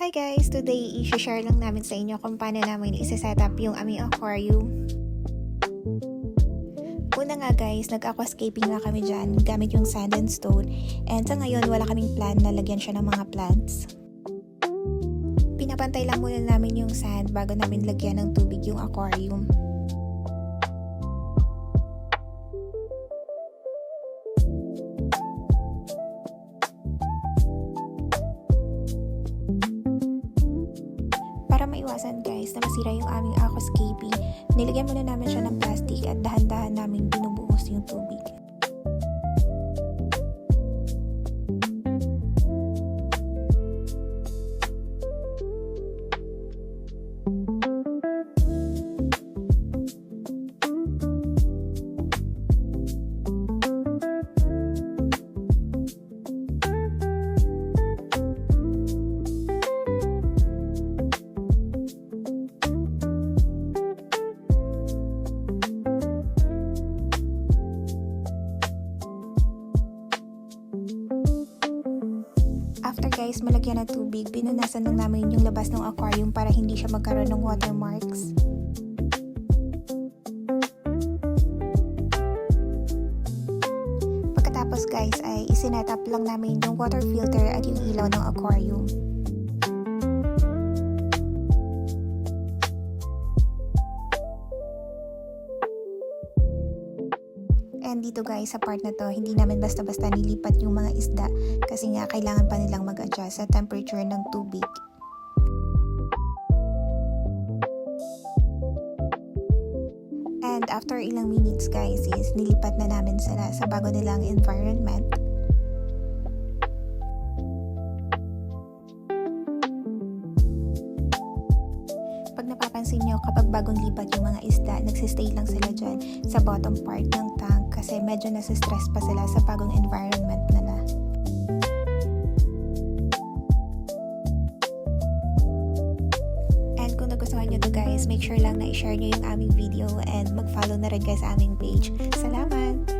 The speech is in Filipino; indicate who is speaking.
Speaker 1: Hi guys! Today, i-share lang namin sa inyo kung paano namin isa-set up yung aming aquarium. Una nga guys, nag-aquascaping nga kami dyan gamit yung sand and stone. And sa ngayon, wala kaming plan na lagyan siya ng mga plants. Pinapantay lang muna namin yung sand bago namin lagyan ng tubig yung aquarium. Para maiwasan guys na masira yung aming aquascaping, nilagyan muna namin siya ng plastic at dahan-dahan namin binubuhos yung tubig. After guys, malagyan ng tubig, pinunasan lang namin yung labas ng aquarium para hindi siya magkaroon ng watermarks. Pagkatapos guys ay isinet up lang namin yung water filter at yung ilaw ng aquarium. And dito guys, sa part na to, hindi namin basta-basta nilipat yung mga isda kasi nga kailangan pa nilang mag-adjust sa temperature ng tubig. And after ilang minutes guys is nilipat na namin sila sa bago nilang environment. Pag napapansin nyo, kapag bagong lipat yung mga isda, nagsistay lang sila dyan sa bottom part ng tank kasi medyo nasa-stress pa sila sa bagong environment nila. And kung nagustuhan nyo to guys, make sure lang na i-share nyo yung aming video and mag-follow na rin guys sa aming page. Salamat!